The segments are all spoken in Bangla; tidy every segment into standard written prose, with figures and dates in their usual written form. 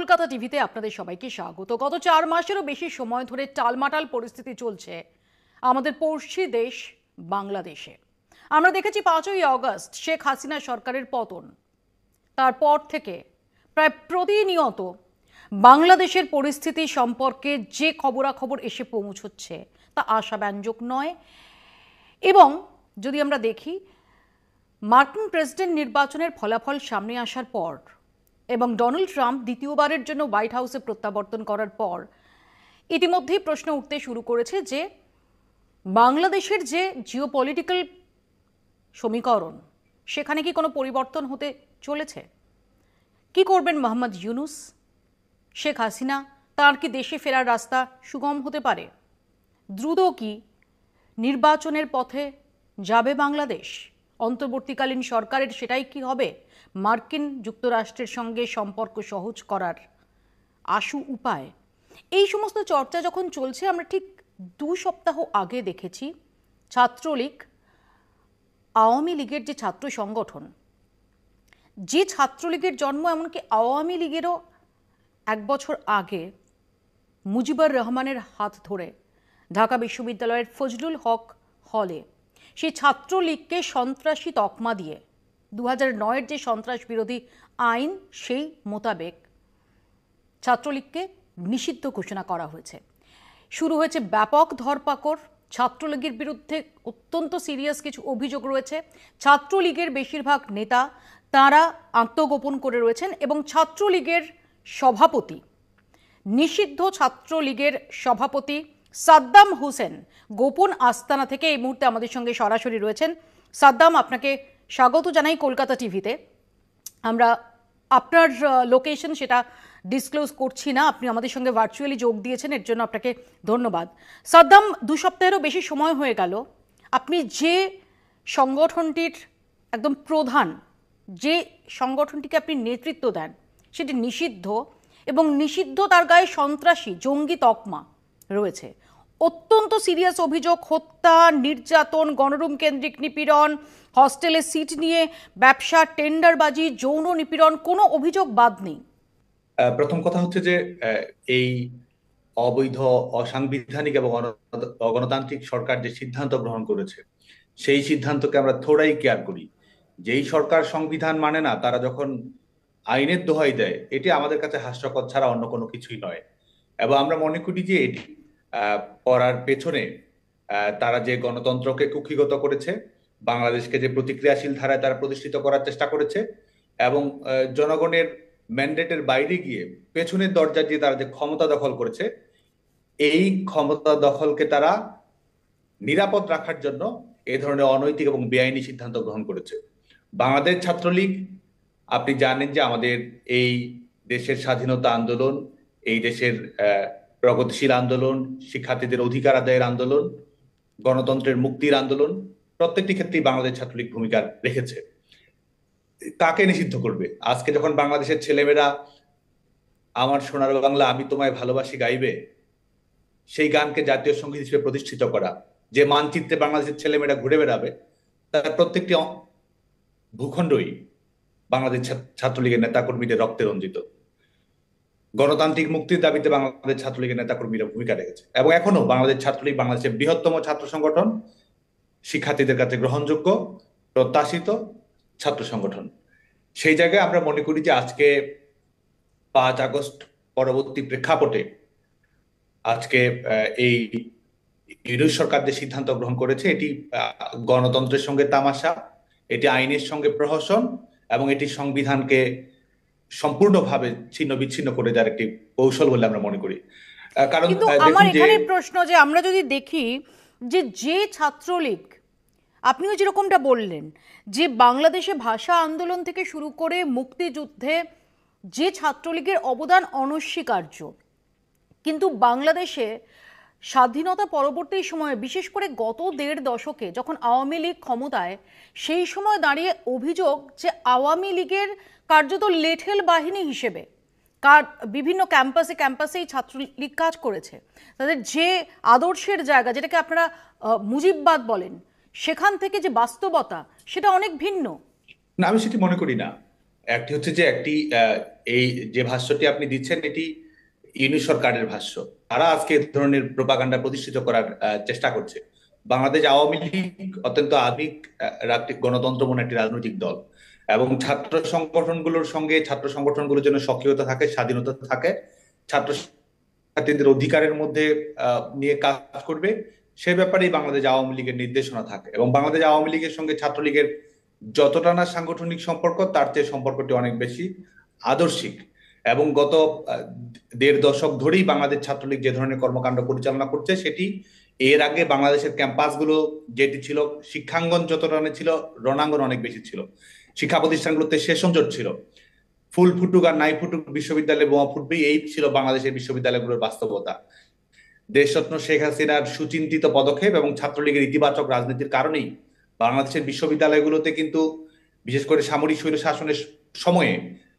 কলকাতা টিভিতে আপনাদের সবাইকে স্বাগত। গত 4 মাসেরও বেশি সময় ধরে টালমাটাল পরিস্থিতি চলছে আমাদের পড়শি দেশ বাংলাদেশে। আমরা দেখেছি 5ই আগস্ট শেখ হাসিনা সরকারের পতন, তারপর থেকে প্রায় প্রতিনিয়ত বাংলাদেশের পরিস্থিতি সম্পর্কে যে খবরাখবর এসে পৌঁছচ্ছে তা আশাব্যঞ্জক নয়। এবং যদি আমরা দেখি মার্কিন প্রেসিডেন্ট নির্বাচনের ফলাফল সামনে আসার পর এবং ডোনাল্ড ট্রাম্প দ্বিতীয়বারের জন্য হোয়াইট হাউসে প্রত্যাবর্তন করার পর ইতিমধ্যেই প্রশ্ন উঠতে শুরু করেছে যে বাংলাদেশের যে জিওপলিটিক্যাল সমীকরণ সেখানে কি কোনো পরিবর্তন হতে চলেছে? কি করবেন মোহাম্মদ ইউনূস? শেখ হাসিনা তার কি দেশে ফেরার রাস্তা সুগম হতে পারে? দ্রুত কি নির্বাচনের পথে যাবে বাংলাদেশ? অন্তর্বর্তীকালীন সরকারের সেটাই কি হবে মার্কিন যুক্তরাষ্ট্রের সঙ্গে সম্পর্ক সহজ করার আশু উপায়? এই সমস্ত চর্চা যখন চলছে, আমরা ঠিক 2 সপ্তাহ আগে দেখেছি ছাত্রলীগ, আওয়ামী লীগের যে ছাত্র সংগঠন, যে ছাত্রলীগের জন্ম এমনকি আওয়ামী লীগেরও 1 বছর আগে মুজিবুর রহমানের হাত ধরে ঢাকা বিশ্ববিদ্যালয়ের ফজলুল হক হলে, সেই ছাত্রলীগকে সন্ত্রাসী তকমা দিয়ে 2009-এর যে সন্ত্রাস বিরোধী আইন সেই মোতাবেক ছাত্রলীগকে নিষিদ্ধ ঘোষণা করা হয়েছে। শুরু হয়েছে ব্যাপক ধরপাকড়। ছাত্রলীগের বিরুদ্ধে অত্যন্ত সিরিয়াস কিছু অভিযোগ রয়েছে। ছাত্রলীগের বেশিরভাগ নেতা তারা আত্মগোপন করে রয়েছেন এবং ছাত্রলীগের সভাপতি, নিষিদ্ধ ছাত্রলীগের সভাপতি সাদ্দাম হোসেন গোপন আস্তানা থেকে এই মুহূর্তে আমাদের সঙ্গে সরাসরি রয়েছেন। সাদ্দাম, আপনাকে স্বাগত জানাই কলকাতা টিভিতে। আমরা আপনার লোকেশন সেটা ডিসক্লোজ করছি না, আপনি আমাদের সঙ্গে ভার্চুয়ালি যোগ দিয়েছেন, এর জন্য আপনাকে ধন্যবাদ। সাদ্দাম, 2 সপ্তাহেরও বেশি সময় হয়ে গেল আপনি যে সংগঠনটির একদম প্রধান, যে সংগঠনটিকে আপনি নেতৃত্ব দেন সেটি নিষিদ্ধ এবং নিষিদ্ধ, তার গায়ে সন্ত্রাসী জঙ্গি তকমা রয়েছে। অত্যন্ত সিরিয়াস অভিযোগ, হত্যা, নির্যাতন, গণরুম কেন্দ্রিক নিপীড়ন, হস্টেলে সিট নিয়ে ব্যবসা, টেন্ডারবাজি, যৌন নিপীড়ন, কোনো অভিযোগ বাদ নেই। প্রথম কথা হচ্ছে যে এই অবৈধ, অসাংবিধানিক এবং অগণতান্ত্রিক সরকার যে সিদ্ধান্ত গ্রহণ করেছে সেই সিদ্ধান্তকে আমরা থোড়াই কেয়ার করি। যেই সরকার সংবিধান মানে না, তারা যখন আইনের দোহাই দেয়, এটি আমাদের কাছে হাস্যকর ছাড়া অন্য কোনো কিছুই নয়। এবং আমরা মনে করি যে এটি করার পেছনে তারা যে গণতন্ত্রকে কুক্ষিগত করেছে, বাংলাদেশকে যে প্রতিক্রিয়াশীল ধারায় তারা প্রতিষ্ঠিত করার চেষ্টা করেছে এবং জনগণের ম্যান্ডেটের বাইরে গিয়ে পেছনের দরজা দিয়ে তারা যে ক্ষমতা দখল করেছে, এই ক্ষমতা দখলকে তারা নিরাপদ রাখার জন্য এই ধরনের অনৈতিক এবং বেআইনি সিদ্ধান্ত গ্রহণ করেছে। বাংলাদেশ ছাত্রলীগ, আপনি জানেন যে আমাদের এই দেশের স্বাধীনতা আন্দোলন, এই দেশের প্রগতিশীল আন্দোলন, শিক্ষার্থীদের অধিকার আদায়ের আন্দোলন, গণতন্ত্রের মুক্তির আন্দোলন, প্রত্যেকটি ক্ষেত্রেই বাংলাদেশ ছাত্রলীগ ভূমিকা রেখেছে। কাকে নিষিদ্ধ করবে? আজকে যখন বাংলাদেশের ছেলেমেয়েরা আমার সোনার বাংলা আমি তোমায় ভালোবাসি গাইবে, সেই গানকে জাতীয় সঙ্গীত হিসেবে প্রতিষ্ঠিত করা, যে মানচিত্রে বাংলাদেশের ছেলেমেয়েরা ঘুরে বেড়াবে, তার প্রত্যেকটি ভূখণ্ডই বাংলাদেশ ছাত্রলীগের নেতাকর্মীদের রক্তে রঞ্জিত। গণতান্ত্রিক মুক্তির দাবিতে বাংলাদেশ ছাত্রলীগের নেতাকর্মীরা ভূমিকা রেখেছে এবং এখনো বাংলাদেশ ছাত্রলীগ বাংলাদেশের বৃহত্তম ছাত্র সংগঠন, শিক্ষার্থীদের কাছে গ্রহণযোগ্য, প্রত্যাশিত ছাত্র সংগঠন। সেই জায়গায় আমরা মনে করি যে আজকে 5 আগস্ট পরবর্তী প্রেক্ষাপটে আজকে এই ইউনূস সরকার যে সিদ্ধান্ত গ্রহণ করেছে, এটি গণতন্ত্রের সঙ্গে তামাশা, এটি আইনের সঙ্গে প্রহসন এবং এটি সংবিধানকে সম্পূর্ণভাবে ছিন্ন বিচ্ছিন্ন করে দেওয়ার একটি কৌশল বলে আমরা মনে করি। কারণ আমার এখানে প্রশ্ন যে আমরা যদি দেখি যে ছাত্রলীগ, আপনিও যেরকমটা বললেন যে বাংলাদেশে ভাষা আন্দোলন থেকে শুরু করে মুক্তিযুদ্ধে যে ছাত্রলীগের অবদান অনস্বীকার্য, কিন্তু বাংলাদেশে স্বাধীনতা পরবর্তী সময়ে, বিশেষ করে গত 1.5 দশকে যখন আওয়ামী লীগ ক্ষমতায়, সেই সময় দাঁড়িয়ে অভিযোগ যে আওয়ামী লীগের কার্যত লেঠেল বাহিনী হিসেবে বিভিন্ন ক্যাম্পাসেই ছাত্রলীগ কাজ করেছে। তাদের যে আদর্শের জায়গা, যেটাকে আপনারা মুজিববাদ বলেন, সেখান থেকে যে বাস্তবতা সেটা অনেক ভিন্ন। না, আমি সেটি মনে করি না। একটি হচ্ছে যে একটি এই যে ভাষ্যটি আপনি দিচ্ছেন এটি ইউনূস সরকারের ভাষ্য। তারা আজকে এই ধরনের প্রোপাগান্ডা প্রতিষ্ঠিত করার চেষ্টা করছে। বাংলাদেশ আওয়ামী লীগ অত্যন্ত আধুনিক গণতন্ত্রময় একটি রাজনৈতিক দল, এবং ছাত্র সংগঠনগুলোর সঙ্গে ছাত্র সংগঠনগুলোর জন্য সক্রিয়তা থাকে, স্বাধীনতা থাকে, ছাত্র ছাত্রীদের অধিকারের মধ্যে নিয়ে কাজ করবে, সে ব্যাপারেই বাংলাদেশ আওয়ামী লীগের নির্দেশনা থাকে। এবং বাংলাদেশ আওয়ামী লীগের সঙ্গে ছাত্রলীগের যতটা না সাংগঠনিক সম্পর্ক, তার চেয়ে সম্পর্কটি অনেক বেশি আদর্শিক। এবং গত ১.৫ দশক ধরেই বাংলাদেশ ছাত্রলীগ যে ধরনের কর্মকাণ্ড পরিচালনা করছে, সেটি এর আগে বাংলাদেশের ক্যাম্পাসগুলো যেটি ছিল, শিক্ষাঙ্গন যতটা ছিল, রণাঙ্গন অনেক বেশি ছিল। শিক্ষা প্রতিষ্ঠানগুলোতে সেশন জট ছিল, ফুল ফুটুক আর নাই ফুটুক বিশ্ববিদ্যালয়ে বোমা ফুটবেই, এই ছিল বাংলাদেশের বিশ্ববিদ্যালয়গুলোর বাস্তবতা। দেশরত্ন শেখ হাসিনার সুচিন্তিত পদক্ষেপ এবং ছাত্রলীগের ইতিবাচক রাজনীতির কারণেই বাংলাদেশের বিশ্ববিদ্যালয়গুলোতে কিন্তু বিশেষ করে সামরিক স্বৈর শাসনের সময়ে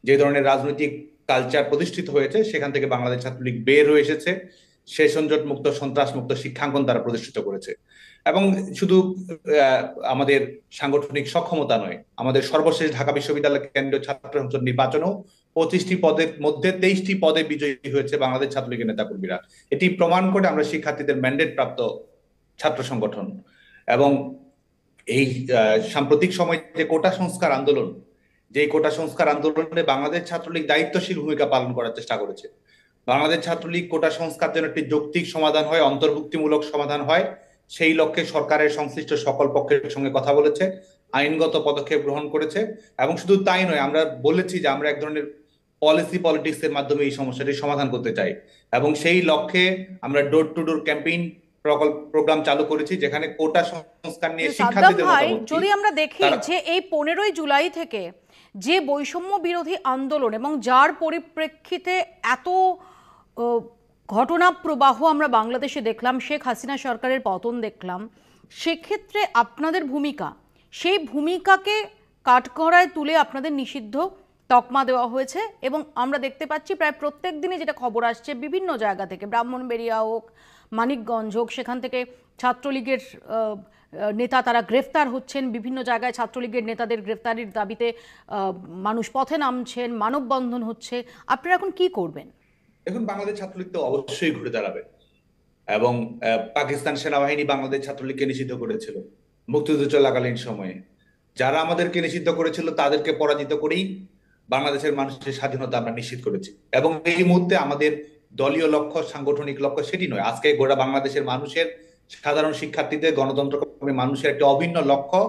যে ধরনের রাজনৈতিক কালচার প্রতিষ্ঠিত হয়েছে, সেখান থেকে বাংলাদেশ ছাত্রলীগ বের হয়ে এসেছে, সেশন জট মুক্ত, সন্ত্রাস মুক্ত শিক্ষাঙ্গন তারা প্রতিষ্ঠিত করেছে। এবং শুধু আমাদের সাংগঠনিক সক্ষমতা নয়, আমাদের সর্বশেষ ঢাকা বিশ্ববিদ্যালয় কেন্দ্রীয় ছাত্র সংসদ নির্বাচনেও 25টি পদের মধ্যে 23টি পদে বিজয়ী হয়েছে বাংলাদেশ ছাত্রলীগের নেতাকর্মীরা। এটি প্রমাণ করে আমরা শিক্ষার্থীদের ম্যান্ডেট প্রাপ্ত ছাত্র সংগঠন। এবং এই সাম্প্রতিক সময় যে কোটা সংস্কার আন্দোলন, যে কোটা সংস্কার আন্দোলনে বাংলাদেশ ছাত্রলীগ দায়িত্বশীল ভূমিকা পালন করার চেষ্টা করেছে। বাংলাদেশ ছাত্রলীগ কোটা সংস্কার যেন একটি যৌক্তিক সমাধান হয়, অন্তর্ভুক্তিমূলক সমাধান হয়, সেই লক্ষ্যে সরকারের সংশ্লিষ্ট সকল পক্ষের সঙ্গে কথা বলেছে, আইনগত পদক্ষেপ গ্রহণ করেছে। এবং শুধু তাই নয়, আমরা বলেছি যে আমরা এক ধরনের পলিটিক্স এর মাধ্যমে এই সমস্যাটি সমাধান করতে চাই, এবং সেই লক্ষ্যে আমরা door to door campaign programme চালু করেছি, যেখানে কোটা সংস্কার নিয়ে শিক্ষার্থীদের মতামত। যদি আমরা দেখি যে এই 15ই জুলাই থেকে যে বৈষম্য বিরোধী আন্দোলন এবং যার পরিপ্রেক্ষিতে এত ঘটনা প্রবাহ আমরা বাংলাদেশে দেখলাম, শেখ হাসিনা সরকারের পতন দেখলাম, সেক্ষেত্রে আপনাদের ভূমিকা, সেই ভূমিকাকে কাঠগড়ায় তুলে আপনাদের নিষিদ্ধ তকমা দেওয়া হয়েছে। এবং আমরা দেখতে পাচ্ছি প্রায় প্রত্যেক দিনই যেটা খবর আসছে বিভিন্ন জায়গা থেকে, ব্রাহ্মণবাড়িয়া হোক, মানিকগঞ্জ হোক, সেখান থেকে ছাত্রলীগের নেতা তারা গ্রেফতার হচ্ছেন, বিভিন্ন জায়গায় ছাত্রলীগের নেতাদের গ্রেফতারির দাবিতে মানুষ পথে নামছেন, মানববন্ধন হচ্ছে। আপনারা এখন কি করবেন? এখন বাংলাদেশ ছাত্রলীগ তো অবশ্যই ঘুরে দাঁড়াবে, এবং পাকিস্তান সেনাবাহিনী বাংলাদেশ ছাত্রলীগকে নিষিদ্ধ করেছিল মুক্তিযুদ্ধ চলাকালীন সময়ে। যারা আমাদেরকে নিষিদ্ধ করেছিল তাদেরকে পরাজিত করেই বাংলাদেশের মানুষের স্বাধীনতা আমরা নিশ্চিত করেছি। এবং এই মুহূর্তে আমাদের দলীয় লক্ষ্য, সাংগঠনিক লক্ষ্য সেটি নয়। আজকে গোটা বাংলাদেশের মানুষের, সাধারণ শিক্ষার্থীদের, গণতন্ত্রকামী মানুষের একটা অভিন্ন লক্ষ্য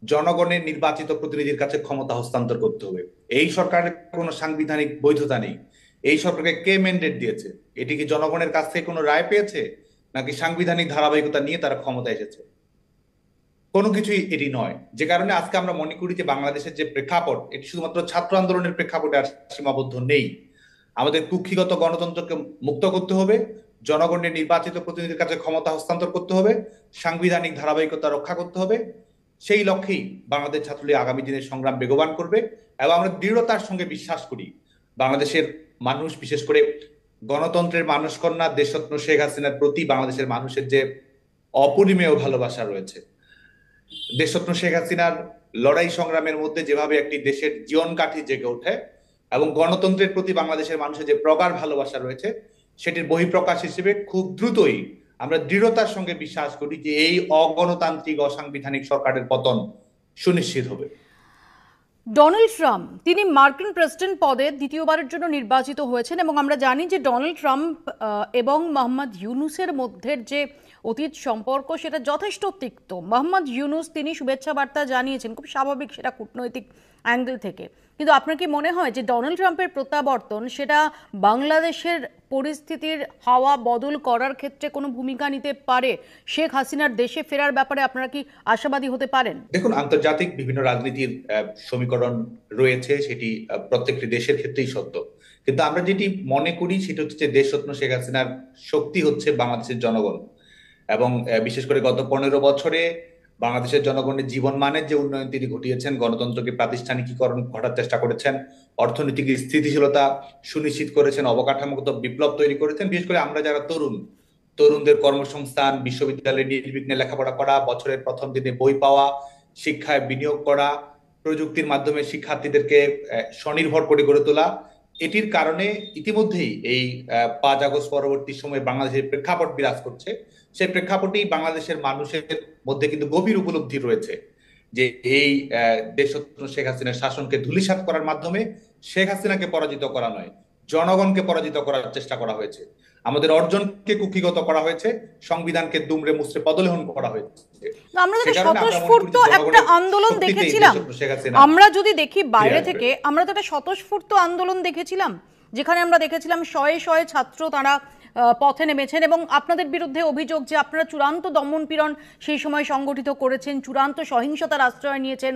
জনগণের নির্বাচিত প্রতিনিধির কাছে ক্ষমতা হস্তান্তর করতে হবে। এই সরকারের কোনো সাংবিধানিক বৈধতা নেই। এই সরকারকে কে ম্যান্ডেট দিয়েছে? এটি কি জনগণের কাছ থেকে কোনো রায় পেয়েছে, নাকি সাংবিধানিক ধারাবাহিকতা নিয়ে তারা ক্ষমতা এসেছে? কোনো কিছুই এটি নয়। যে কারণে আজকে আমরা মনে করি যে বাংলাদেশের যে প্রেক্ষাপট, এটি শুধুমাত্র ছাত্র আন্দোলনের প্রেক্ষাপটে আর সীমাবদ্ধ নেই। আমাদের কুক্ষিগত গণতন্ত্রকে মুক্ত করতে হবে, জনগণের নির্বাচিত প্রতিনিধির কাছে ক্ষমতা হস্তান্তর করতে হবে, সাংবিধানিক ধারাবাহিকতা রক্ষা করতে হবে। সেই লক্ষ্যেই বাংলাদেশ ছাত্রলীগ আগামী দিনের সংগ্রাম বেগবান করবে। এবং আমরা দৃঢ়তার সঙ্গে বিশ্বাস করি বাংলাদেশের মানুষ, বিশেষ করে গণতন্ত্রের মানুষ কন্যা দেশরত্ন শেখ হাসিনার প্রতি বাংলাদেশের মানুষের যে অপরিমেয় ভালোবাসা রয়েছে, দেশরত্ন শেখ হাসিনার লড়াই সংগ্রামের মধ্যে যেভাবে একটি দেশের জীবন কাঠি জেগে ওঠে, এবং গণতন্ত্রের প্রতি বাংলাদেশের মানুষের যে প্রগাঢ় ভালোবাসা রয়েছে, সেটির বহিঃপ্রকাশ হিসেবে খুব দ্রুতই আমরা দৃঢ়তার সঙ্গে বিশ্বাস করি যে এই অগণতান্ত্রিক, অসাংবিধানিক সরকারের পতন সুনিশ্চিত হবে। ডোনাল্ড ট্রাম্প, তিনি মার্কিন প্রেসিডেন্ট পদে দ্বিতীয়বারের জন্য নির্বাচিত হয়েছেন, এবং আমরা জানি যে ডোনাল্ড ট্রাম্প এবং মোহাম্মদ ইউনূসের মধ্যে যে অতীত সম্পর্ক সেটা যথেষ্ট তিক্ত। মোহাম্মদ ইউনূস তিনি শুভেচ্ছা বার্তা জানিয়েছেন, খুব স্বাভাবিক, সেটা কূটনৈতিক অ্যাঙ্গেল থেকে। কিন্তু আপনার কি মনে হয় যে ডোনাল্ড ট্রাম্পের প্রত্যাবর্তন সেটা বাংলাদেশের পরিস্থিতির হাওয়া বদল করার ক্ষেত্রে কোনো ভূমিকা নিতে পারে? শেখ হাসিনার দেশে ফেরার ব্যাপারে আপনারা কি আশাবাদী হতে পারেন? দেখুন, আন্তর্জাতিক বিভিন্ন রাজনীতির সমীকরণ রয়েছে, সেটি প্রত্যেকটি দেশের ক্ষেত্রেই সত্য। কিন্তু আমরা যেটি মনে করি সেটা হচ্ছে যে দেশরত্ন শেখ হাসিনার শক্তি হচ্ছে বাংলাদেশের জনগণ। এবং বিশেষ করে গত 15 বছরে বাংলাদেশের জনগণের জীবনমানের যে উন্নয়ন তিনি ঘটিয়েছেন, গণতন্ত্রকে প্রাতিষ্ঠানিকীকরণ ঘটার চেষ্টা করেছেন, অর্থনৈতিক স্থিতিশীলতা সুনিশ্চিত করেছেন, অবকাঠামোগত বিপ্লব তৈরি করেছেন। বিশেষ করে আমরা যারা তরুণদের কর্মসংস্থান, বিশ্ববিদ্যালয়ে নির্বিঘ্নে লেখাপড়া করা, বছরের প্রথম দিনে বই পাওয়া, শিক্ষায় বিনিয়োগ করা, প্রযুক্তির মাধ্যমে শিক্ষার্থীদেরকে স্বনির্ভর করে গড়ে তোলা, এটির কারণে ইতিমধ্যেই এই 5 আগস্ট পরবর্তী সময়ে বাংলাদেশের প্রেক্ষাপট বিরাজ করছে। সেই প্রেক্ষাপটেই বাংলাদেশের মানুষের মধ্যে কিন্তু গভীর উপলব্ধি রয়েছে যে এই দেশরত্ন শেখ হাসিনার শাসনকে ধূলিসাৎ করার মাধ্যমে শেখ হাসিনাকে পরাজিত করা নয়, জনগণকে পরাজিত করার চেষ্টা করা হয়েছে। আমাদের অর্জনকে কুক্ষিগত করা হয়েছে, সংবিধানকে দুমড়ে মুচড়ে পদলেহন করা হয়েছে। আমরা তো সে কারণে আমরা মনে করি স্বতঃস্ফূর্ত যে একটা জনগণের আন্দোলন শক্তিতে এই দেখেছিলাম। দেশরত্ন শেখ হাসিনা আমরা যদি দেখি বাইরে ফিরে আসবে। থেকে, আমরা তো একটা স্বতঃস্ফূর্ত আন্দোলন দেখেছিলাম, যেখানে আমরা দেখেছিলাম শয়ে শয়ে ছাত্র তারা পথে নেমেছেন এবং আপনাদের বিরুদ্ধে অভিযোগ যে আপনারা চূড়ান্ত দমনপীড়ন সেই সময় সংগঠিত করেছেন, চূড়ান্ত সহিংসতার আশ্রয় নিয়েছেন।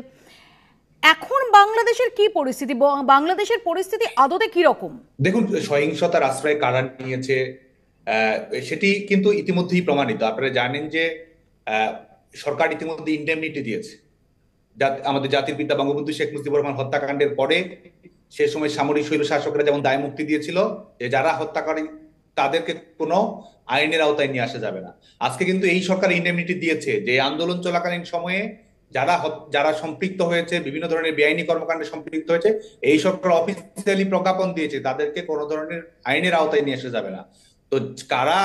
এখন বাংলাদেশের কি পরিস্থিতি, বাংলাদেশের পরিস্থিতি আদতে কি রকম? দেখুন, সহিংসতার আশ্রয় কারা নিয়েছে আহ, সেটি কিন্তু ইতিমধ্যেই প্রমাণিত। আপনারা জানেন যে আহ, সরকার ইতিমধ্যে ইন্ডেমনিটি দিয়েছে। আমাদের জাতির পিতা বঙ্গবন্ধু শেখ মুজিবুর রহমান হত্যাকাণ্ডের পরে সে সময় সামরিক স্বৈর শাসকরা যেমন দায় মুক্তি দিয়েছিল যে যারা হত্যাকারী তাদেরকে কোনো আইনের আওতায় নিয়ে আসা যাবে না, আজকে কিন্তু এই সরকার ইন্ডেমনিটি দিয়েছে যে আন্দোলন চলাকালীন সময়ে যারা সম্পৃক্ত হয়েছে, বিভিন্ন ধরনের বেআইনি কর্মকাণ্ডে সম্পৃক্ত হয়েছে, এই সরকার অফিসিয়ালি প্রজ্ঞাপন দিয়েছে তাদেরকে কোনো ধরনের আইনের আওতায় নিয়ে আসা যাবে না। তো কারা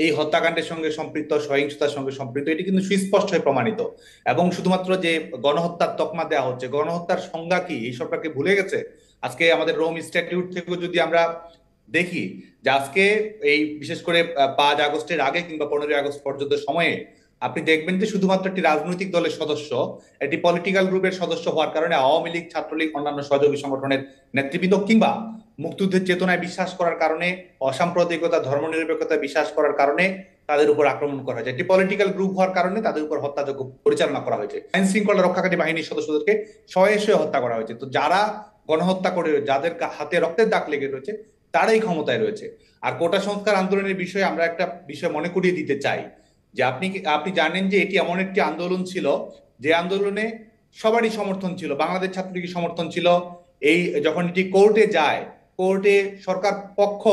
এই হত্যাকাণ্ডের সঙ্গে সম্পৃক্ত, সহিংসতার সঙ্গে সম্পৃক্ত, এটি কিন্তু সুস্পষ্ট হয়ে প্রমাণিত। এবং শুধুমাত্র যে গণহত্যার তকমা দেওয়া হচ্ছে, গণহত্যার সংজ্ঞা কি এই সরকারকে ভুলে গেছে। আজকে আমাদের রোম স্ট্যাটিউট থেকে যদি আমরা দেখি যে আজকে এই বিশেষ করে 5 আগস্টের আগে কিংবা 15 আগস্ট পর্যন্ত সময়ে আপনি দেখবেন যে শুধুমাত্র একটি রাজনৈতিক দলের সদস্য, একটি পলিটিক্যাল গ্রুপের সদস্য হওয়ার কারণে আওয়ামী লীগ, ছাত্রলীগ, অন্যান্য সহযোগী সংগঠনের নেতৃবৃন্দ কিংবা মুক্তিযুদ্ধের চেতনায় বিশ্বাস করার কারণে, অসাম্প্রদায়িকতা, ধর্মনিরপেক্ষতা বিশ্বাস করার কারণে তাদের উপর আক্রমণ করা হয়েছে। একটি পলিটিক্যাল গ্রুপ হওয়ার কারণে তাদের উপর হত্যাযজ্ঞ পরিচালনা করা হয়েছে। আইন শৃঙ্খলা রক্ষাকারী বাহিনীর সদস্যদেরকে শয়ে শয়ে হত্যা করা হয়েছে। তো যারা গণহত্যা করে, যাদের হাতে রক্তের দাগ লেগে রয়েছে, তারাই ক্ষমতায় রয়েছে। আর কোটা সংস্কার আন্দোলনের বিষয়ে আমরা একটা বিষয় মনে করিয়ে দিতে চাই যে আপনি জানেন যে এটি এমন একটি আন্দোলন ছিল যে আন্দোলনে সবারই সমর্থন ছিল, বাংলাদেশ ছাত্রলীগের সমর্থন ছিল। এই যখন এটি কোর্টে যায়, কোর্টে সরকার পক্ষ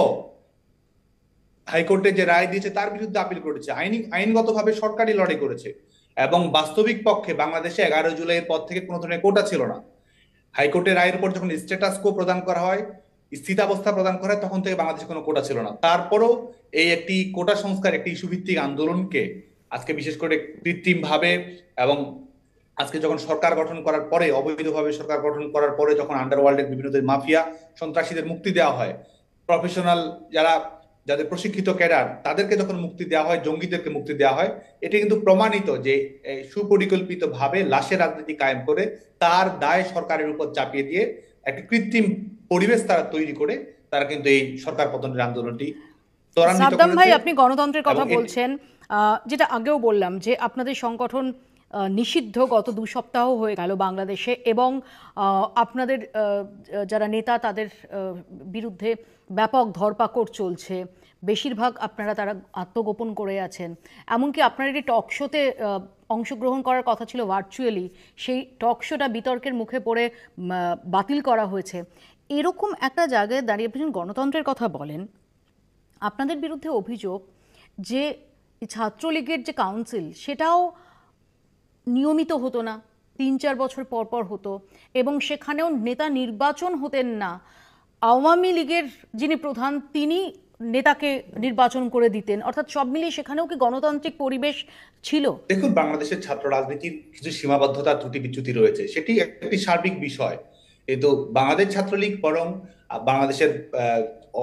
হাইকোর্টে যে রায় দিয়েছে তার বিরুদ্ধে আপিল করেছে, আইনগতভাবে সরকারি লড়াই করেছে। এবং বাস্তবিক পক্ষে বাংলাদেশে 11 জুলাইয়ের পর থেকে কোনো ধরনের কোটা ছিল না। হাইকোর্টের রায়ের উপর যখন স্ট্যাটাস কো প্রদান করা হয়, স্থিতাবস্থা প্রদান করা হয়, তখন থেকে বাংলাদেশে কোনো কোটা ছিল না। তারপরও এই একটি কোটা সংস্কার, একটি ইস্যু ভিত্তিক আন্দোলনকে আজকে বিশেষ করে কৃত্রিম ভাবে এবং আজকে যখন সরকার গঠন করার পরে, অবৈধভাবে সরকার গঠন করার পরে যখন আন্ডারওয়ার্ল্ডের বিভিন্ন মাফিয়া সন্ত্রাসীদের মুক্তি দেওয়া হয়, প্রফেশনাল যাদের প্রশিক্ষিত ক্যাডার তাদেরকে যখন মুক্তি দেওয়া হয়, জঙ্গিদেরকে মুক্তি দেওয়া হয়, এটা কিন্তু প্রমাণিত যে সুপরিকল্পিত ভাবে লাশের রাজনীতি কায়েম করে তার দায় সরকারের উপর চাপিয়ে দিয়ে একটা কৃত্রিম পরিবেশ তারা তৈরি করে তারা কিন্তু এই সরকার পতনের আন্দোলনটি ত্বরান্বিত সাদ্দাম ভাই, করেছে। আপনি গণতন্ত্রের কথা এবং বলছেন, যেটা আগেও বললাম যে আপনাদের সংগঠন নিষিদ্ধ গত 2 সপ্তাহ হয়ে গেল বাংলাদেশে, এবং আপনাদের যারা নেতা তাদের বিরুদ্ধে ব্যাপক ধরপাকড় চলছে। বেশিরভাগ আপনারা তারা আত্মগোপন করে আছেন। এমনকি আপনার একটি টক শোতে অংশগ্রহণ করার কথা ছিল ভার্চুয়ালি, সেই টক শোটা বিতর্কের মুখে পড়ে বাতিল করা হয়েছে। এরকম একটা জায়গায় দাঁড়িয়ে আপনি গণতন্ত্রের কথা বলেন, আপনাদের বিরুদ্ধে অভিযোগ যে ছাত্রলীগের যে কাউন্সিল সেটাও নিয়মিত হতো না, 3-4 বছর পর পর হতো, এবং সেখানেও নেতা নির্বাচন হতেন না। আওয়ামী লীগের যিনি প্রধান তিনি নেতাকে নির্বাচন করে দিতেন। অর্থাৎ সব মিলিয়ে সেখানেও কি গণতান্ত্রিক পরিবেশ ছিল? দেখুন, বাংলাদেশের ছাত্র রাজনীতির কিছু সীমাবদ্ধতা, ত্রুটি বিচ্যুতি রয়েছে, সেটি একটি সার্বিক বিষয়। কিন্তু বাংলাদেশ ছাত্রলীগ বরং বাংলাদেশের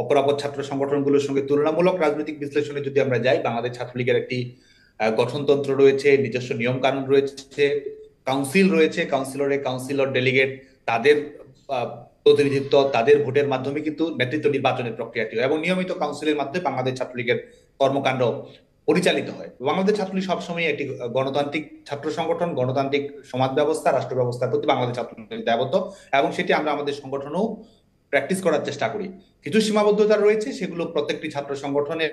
অপরাপর ছাত্র সংগঠনগুলোর সঙ্গে তুলনামূলক রাজনৈতিক বিশ্লেষণে যদি আমরা যাই, বাংলাদেশ ছাত্রলীগের একটি গঠনতন্ত্র রয়েছে, নিজস্ব নিয়ম কানুন রয়েছে, কাউন্সিল রয়েছে, কাউন্সিলর ডেলিগেট, তাদের প্রতিনিধিত্ব, তাদের ভোটের মাধ্যমে কিন্তু নেতৃত্ব নির্বাচনের প্রক্রিয়াটি হয় এবং নিয়মিত কাউন্সিলের মাধ্যমে বাংলাদেশ ছাত্রলীগের কর্মকাণ্ড পরিচালিত হয়। বাংলাদেশ ছাত্রলীগ সবসময় একটি গণতান্ত্রিক ছাত্র সংগঠন, গণতান্ত্রিক সমাজ ব্যবস্থা, রাষ্ট্র ব্যবস্থার প্রতি বাংলাদেশ ছাত্রলীগ দায়বদ্ধ, এবং সেটি আমরা আমাদের সংগঠনেও প্র্যাকটিস করার চেষ্টা করি। কিছু সীমাবদ্ধতা রয়েছে, সেগুলো প্রত্যেকটি ছাত্র সংগঠনের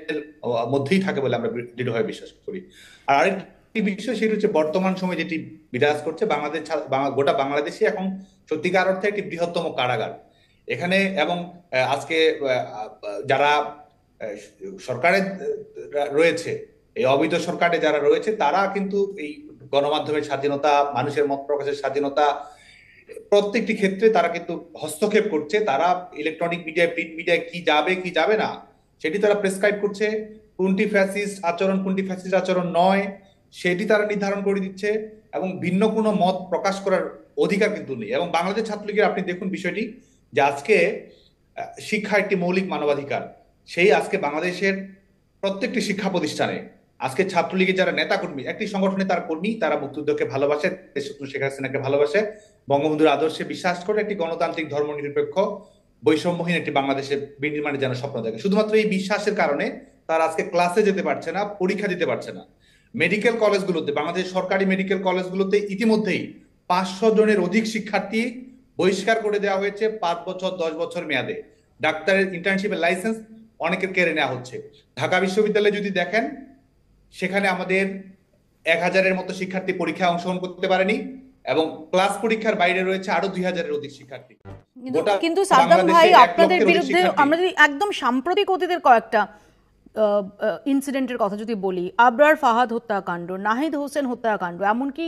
মধ্যেই থাকে বলে আমরা দৃঢ়ভাবে বিশ্বাস করি। আর আরেকটি বিষয় সেটি হচ্ছে বর্তমান সময়ে যেটি বিরাজ করছে, গোটা বাংলাদেশে এখন সত্যিকার অর্থে একটি বৃহত্তম কারাগার এখানে। এবং আজকে যারা সরকারের রয়েছে, এই অবৈধ সরকারে যারা রয়েছে, তারা কিন্তু এই গণমাধ্যমের স্বাধীনতা, মানুষের মত প্রকাশের স্বাধীনতা, প্রত্যেকটি ক্ষেত্রে তারা কিন্তু হস্তক্ষেপ করছে। তারা ইলেকট্রনিক মিডিয়ায়, প্রিন্ট মিডিয়ায় কি যাবে কি যাবে না সেটি তারা প্রেসক্রাইব করছে। কোনটি ফ্যাসিস্ট আচরণ, কোনটি ফ্যাসিস্ট আচরণ নয়, সেটি তারা নির্ধারণ করে দিচ্ছে। এবং ভিন্ন কোনো মত প্রকাশ করার অধিকার কিন্তু নেই। এবং বাংলাদেশ ছাত্রলীগের আপনি দেখুন বিষয়টি, যে আজকে শিক্ষা একটি মৌলিক মানবাধিকার। সেই আজকে বাংলাদেশের প্রত্যেকটি শিক্ষা প্রতিষ্ঠানে আজকে ছাত্রলীগের যারা নেতা কর্মী, একটি সংগঠনে তারা কর্মী, তারা মুক্তিযুদ্ধকে ভালোবাসে, দেশরত্ন শেখ হাসিনাকে ভালোবাসে, বঙ্গবন্ধুর আদর্শে বিশ্বাস করে, একটি গণতান্ত্রিক ধর্মনিরপেক্ষ বৈষম্যহীন একটি বাংলাদেশের বিনির্মাণের যেন স্বপ্ন দেখে। শুধুমাত্র এই বিশ্বাসের কারণে তারা আজকে ক্লাসে যেতে পারছে না, পরীক্ষা দিতে পারছে না। মেডিকেল কলেজগুলোতে, বাংলাদেশ সরকারি মেডিকেল কলেজগুলোতে ইতিমধ্যেই 500 জনের অধিক শিক্ষার্থী বহিষ্কার করে দেওয়া হয়েছে 5 বছর 10 বছর মেয়াদে। ডাক্তারের ইন্টার্নশিপের লাইসেন্স অনেকের কেড়ে নেওয়া হচ্ছে। ঢাকা বিশ্ববিদ্যালয়ে যদি দেখেন, সেখানে আমাদের 1000-এর মতো শিক্ষার্থী পরীক্ষায় অংশগ্রহণ করতে পারেনি, এবং ক্লাস পরীক্ষার বাইরে রয়েছে আরো 2000-এর অধিক শিক্ষার্থী। গোটা কিন্তু সাদ্দাম ভাই, বাংলাদেশে 1 আপনাদের লক্ষের অধিক বিরুদ্ধে শিক্ষার্থী। আমরা যদি একদম সাম্প্রতিক অতীতের কয়েকটা ইনসিডেন্টের কথা যদি বলি, আবরার ফাহাদ হত্যাকাণ্ড, নাহিদ হোসেন হত্যাকাণ্ড, এমনকি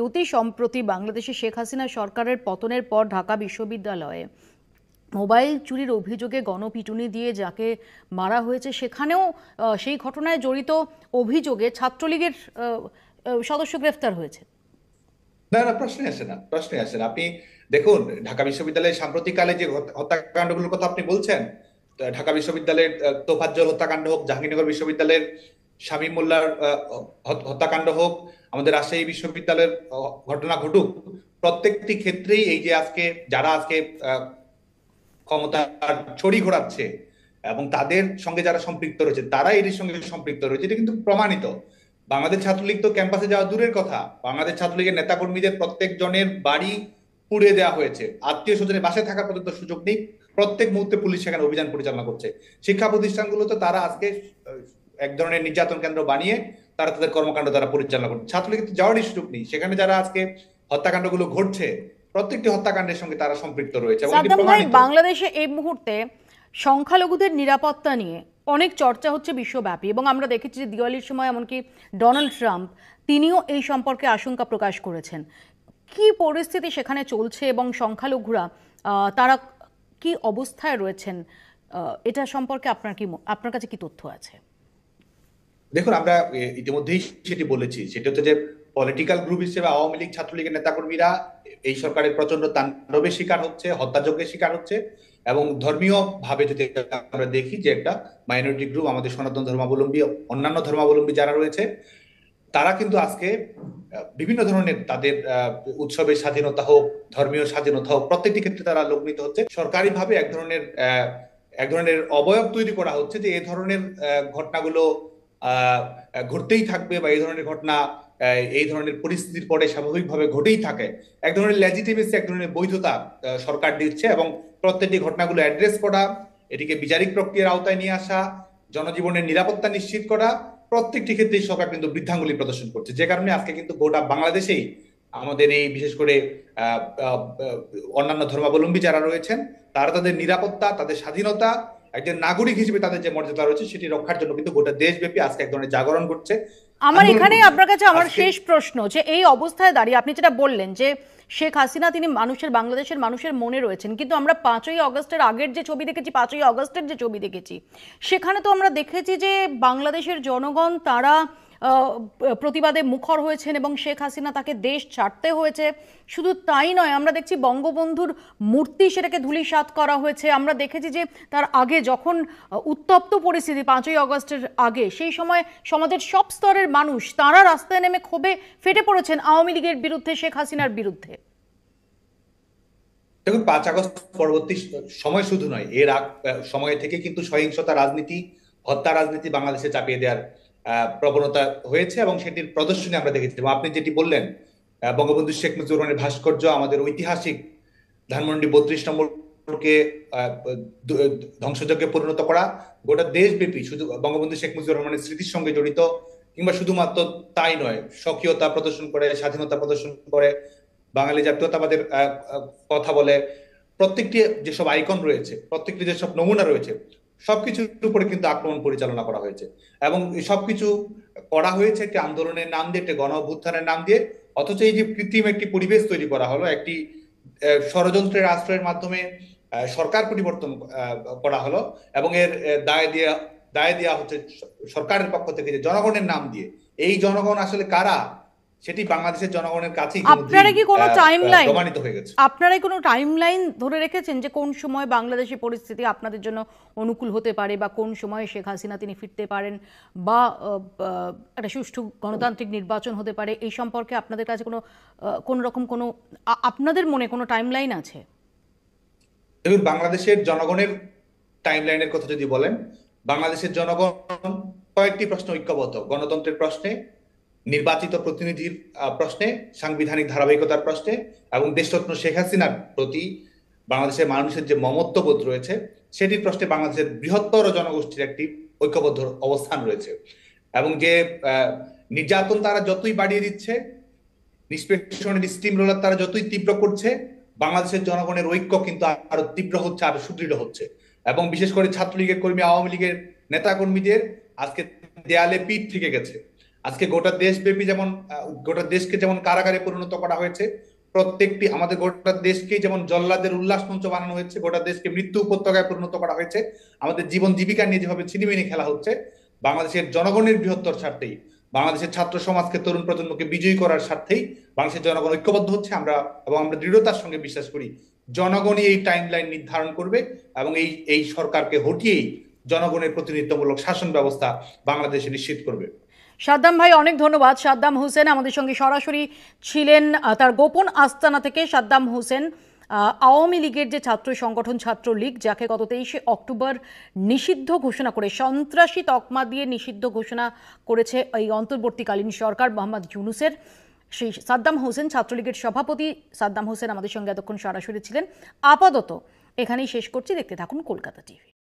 অতি সম্প্রতি বাংলাদেশে শেখ হাসিনা সরকারের পতনের পর ঢাকা বিশ্ববিদ্যালয়ে মোবাইল চুরির অভিযোগে গণপিটুনি দিয়ে যাকে মারা হয়েছে, সেখানেও সেই ঘটনায় জড়িত অভিযোগে ছাত্রলীগের সদস্য গ্রেফতার হয়েছে। না না, প্রশ্নে আসে না, প্রশ্নে আসে না। আপনি দেখুন, ঢাকা বিশ্ববিদ্যালয়ের সাম্প্রতিককালে যে হত্যাকাণ্ডগুলোর কথা আপনি বলছেন, ঢাকা বিশ্ববিদ্যালয়ের তোফাজ্জল হত্যাকাণ্ড হোক, জাহাঙ্গীরনগর বিশ্ববিদ্যালয়ের শামীম মোল্লার হত্যাকাণ্ড হোক, আমাদের রাজশাহী বিশ্ববিদ্যালয়ের ঘটনা ঘটুক, প্রত্যেকটি ক্ষেত্রেই এই যে আজকে যারা আজকে ক্ষমতার ছড়ি ঘোরাচ্ছে এবং তাদের সঙ্গে যারা সম্পৃক্ত রয়েছে, তারা এর সঙ্গে সম্পৃক্ত রয়েছে, এটা কিন্তু প্রমাণিত। বাংলাদেশ ছাত্রলীগ তো ক্যাম্পাসে যাওয়া দূরের কথা, বাংলাদেশ ছাত্রলীগের নেতাকর্মীদের প্রত্যেক জনের বাড়ি পুড়িয়ে দেওয়া হয়েছে, আত্মীয় স্বজনের বাসায় থাকার পর্যন্ত সুযোগ নেই। প্রত্যেক মুহূর্তে পুলিশ সেখানে অভিযান পরিচালনা করছে। শিক্ষা প্রতিষ্ঠানগুলোতে তারা আজকে এক ধরনের নির্যাতন কেন্দ্র বানিয়ে তারা তাদের কর্মকাণ্ড তারা পরিচালনা করছে। ছাত্রলীগের তো যাওয়ারই সুযোগ নেই সেখানে। যারা আজকে হত্যাকাণ্ডগুলো ঘটছে, প্রত্যেকটি হত্যাকাণ্ডের সঙ্গে তারা সম্পৃক্ত রয়েছে এবং এটি সাদ্দাম ভাই, প্রমাণিত। বাংলাদেশে এই মুহূর্তে সংখ্যালঘুদের নিরাপত্তা নিয়ে অনেক চর্চা হচ্ছে বিশ্বব্যাপী, এবং আমরা দেখেছি যে দিওয়ালির সময় এমনকি ডোনাল্ড ট্রাম্প তিনিও এই সম্পর্কে আশঙ্কা প্রকাশ করেছেন। কি পরিস্থিতি সেখানে চলছে এবং সংখ্যালঘুরা তারা কি অবস্থায় রয়েছেন, এটা সম্পর্কে আপনার কাছে কি তথ্য আছে? দেখুন, আমরা ইতিমধ্যেই সেটি বলেছি, সেটা হচ্ছে যে পলিটিক্যাল গ্রুপ হিসেবে আওয়ামী লীগ, ছাত্রলীগের নেতাকর্মীরা এই সরকারের প্রচন্ড তাণ্ডবের শিকার হচ্ছে, হত্যাযজ্ঞের শিকার হচ্ছে। এবং ধর্মীয় ভাবে যদি আমরা দেখি, যে একটা মাইনরিটি গ্রুপ, আমাদের সনাতন ধর্মাবলম্বী, অন্যান্য ধর্মাবলম্বী যারা রয়েছে, তারা কিন্তু আজকে বিভিন্ন ধরনের তাদের উৎসবের স্বাধীনতা হোক, ধর্মীয় স্বাধীনতা হোক, প্রত্যেকটি ক্ষেত্রে তারা লগ্নিত হচ্ছে। সরকারিভাবে এক ধরনের অবয়ব তৈরি করা হচ্ছে যে এই ধরনের ঘটনাগুলো ঘটতেই থাকবে, বা এই ধরনের ঘটনা এই ধরনের পরিস্থিতির পরে স্বাভাবিকভাবে ঘটেই থাকে। এক ধরনের লেজিটিমেসি, এক ধরনের বৈধতা সরকার দিচ্ছে, এবং প্রত্যেকটি ঘটনাগুলো অ্যাড্রেস করা, এটিকে বিচারিক প্রক্রিয়ার আওতায় নিয়ে আসা, জনজীবনের নিরাপত্তা নিশ্চিত করা, প্রত্যেকটি ক্ষেত্রেই সরকার কিন্তু বৃদ্ধাঙ্গুলি প্রদর্শন করছে। যে কারণে আজকে কিন্তু গোটা বাংলাদেশেই আমাদের এই বিশেষ করে অন্যান্য ধর্মাবলম্বী যারা রয়েছেন, তারা তাদের নিরাপত্তা, তাদের স্বাধীনতা, একজন নাগরিক হিসেবে তাদের যে মর্যাদা রয়েছে সেটি রক্ষার জন্য কিন্তু গোটা দেশব্যাপী আজকে এক ধরনের জাগরণ ঘটছে। আমার এখানেই আপনার কাছে আমার শেষ প্রশ্ন, যে এই অবস্থায় দাঁড়িয়ে আপনি যেটা বললেন যে শেখ হাসিনা তিনি বাংলাদেশের মানুষের মনে রয়েছেন, কিন্তু আমরা 5ই আগস্টের আগের যে ছবি দেখেছি, 5ই আগস্টের যে ছবি দেখেছি, সেখানে তো আমরা দেখেছি যে বাংলাদেশের জনগণ তারা প্রতিবাদে মুখর হয়েছেন এবং শেখ হাসিনা তাকে দেশ ছাড়তে হয়েছে। শুধু তাই নয়, আমরা দেখছি বঙ্গবন্ধুর মূর্তি, সেটাকে ধূলিসাৎ করা হয়েছে। আমরা দেখেছি যে তার আগে যখন উত্তপ্ত পরিস্থিতি 5ই আগস্টের আগে, সেই সময় সমাজের সব স্তরের মানুষ তারা রাস্তায় নেমে ক্ষোভে ফেটে পড়েছেন আওয়ামী লীগের বিরুদ্ধে, শেখ হাসিনার বিরুদ্ধে। দেখুন, 5 আগস্ট পরবর্তী সময় শুধু নয়, এর সময় থেকে কিন্তু সহিংসতা রাজনীতি, হত্যা রাজনীতি বাংলাদেশে চাপিয়ে দেওয়ার প্রবণতা হয়েছে, এবং সেটির প্রদর্শনী আমরা দেখেছি। এবং আপনি যেটি বললেন, বঙ্গবন্ধু শেখ মুজিবুর রহমানের ভাস্কর্য, আমাদের ঐতিহাসিক ধানমন্ডি 32 নম্বরকে ধ্বংসযজ্ঞে পরিণত করা, গোটা দেশব্যাপী শুধু বঙ্গবন্ধু শেখ মুজিবুর রহমানের স্মৃতির সঙ্গে জড়িত, কিংবা শুধুমাত্র তাই নয়, স্বকীয়তা প্রদর্শন করে, স্বাধীনতা প্রদর্শন করে, বাঙালি জাতীয়তাবাদের কথা বলে, প্রত্যেকটি যেসব আইকন রয়েছে, প্রত্যেকটি যেসব নমুনা রয়েছে, সবকিছুর উপরে কিন্তু আক্রমণ পরিচালনা করা হয়েছে। এবং সবকিছু করা হয়েছে একটি আন্দোলনের নাম দিয়ে, একটি গণ অভ্যুত্থানের নাম দিয়ে। অথচ এই যে কৃত্রিম একটি পরিবেশ তৈরি করা হলো, একটি ষড়যন্ত্রের আশ্রয়ের মাধ্যমে সরকার পরিবর্তন করা হলো এবং এর দায় দেওয়া হচ্ছে সরকারের পক্ষ থেকে, যে জনগণের নাম দিয়ে। এই জনগণ আসলে কারা সেটি বাংলাদেশের জনগণের কাছে আপনারা কি কোনো টাইমলাইন প্রমাণিত হয়ে গেছে। আপনারাই কোনো টাইমলাইন ধরে রেখেছেন যে কোন সময় বাংলাদেশের পরিস্থিতি আপনাদের জন্য অনুকূল হতে পারে, বা কোন সময় শেখ হাসিনা তিনি ফিরতে পারেন, বা একটা সুষ্ঠু গণতান্ত্রিক নির্বাচন হতে পারে? এই সম্পর্কে আপনাদের কাছে কোনো রকম আপনাদের মনে কোনো টাইমলাইন আছে? দেখুন, বাংলাদেশের জনগণের টাইমলাইনের কথা যদি বলেন, বাংলাদেশের জনগণ কয়েকটি প্রশ্ন ঐক্যবদ্ধ: গণতন্ত্রের প্রশ্নে, নির্বাচিত প্রতিনিধির প্রশ্নে, সাংবিধানিক ধারাবাহিকতার প্রশ্নে, এবং দেশরত্ন শেখ হাসিনার প্রতি বাংলাদেশের মানুষের যে মমত্ববোধ রয়েছে সেটির প্রশ্নে বাংলাদেশের বৃহত্তর জনগোষ্ঠীর একটি ঐক্যবদ্ধ অবস্থান রয়েছে। এবং যে নির্যাতন তারা যতই বাড়িয়ে দিচ্ছে, নিষ্পেষণের স্টিম রোলার তারা যতই তীব্র করছে, বাংলাদেশের জনগণের ঐক্য কিন্তু আরো তীব্র হচ্ছে, আরো সুদৃঢ় হচ্ছে। এবং বিশেষ করে ছাত্রলীগের কর্মী, আওয়ামী লীগের নেতা কর্মীদের আজকে দেয়ালে পিঠ থেকে গেছে। আজকে গোটা দেশব্যাপী যেমন গোটা দেশকে যেমন কারাগারে পরিণত করা হয়েছে, প্রত্যেকটি আমাদের গোটা দেশকে যেমন জল্লাদের উল্লাস মঞ্চ বানানো হয়েছে, গোটা দেশকে মৃত্যু উপত্যকায় পরিণত করা হয়েছে, আমাদের জীবন জীবিকা নিয়ে যেভাবে ছিনিমিনি খেলা হচ্ছে, বাংলাদেশের জনগণের বৃহত্তর স্বার্থেই, বাংলাদেশের ছাত্র সমাজকে, তরুণ প্রজন্মকে বিজয়ী করার স্বার্থেই বাংলাদেশের জনগণ ঐক্যবদ্ধ হচ্ছে। আমরা দৃঢ়তার সঙ্গে বিশ্বাস করি জনগণই এই টাইমলাইন নির্ধারণ করবে এবং এই সরকারকে হটিয়েই জনগণের প্রতিনিধিত্বমূলক শাসন ব্যবস্থা বাংলাদেশে নিশ্চিত করবে। সাদ্দাম ভাই, অনেক ধন্যবাদ। সাদ্দাম হোসেন আমাদের সঙ্গে সরাসরি ছিলেন তার গোপন আস্তানা থেকে। সাদ্দাম হোসেন আওয়ামী লীগের যে ছাত্র সংগঠন ছাত্রলীগ, যাকে গত 23শে অক্টোবর নিষিদ্ধ ঘোষণা করে, সন্ত্রাসী তকমা দিয়ে নিষিদ্ধ ঘোষণা করেছে এই অন্তর্বর্তীকালীন সরকার মোহাম্মদ ইউনূসের, সেই সাদ্দাম হোসেন, ছাত্রলীগের সভাপতি সাদ্দাম হোসেন আমাদের সঙ্গে এতক্ষণ সরাসরি ছিলেন। আপাতত এখানেই শেষ করছি। দেখতে থাকুন কলকাতা টিভি।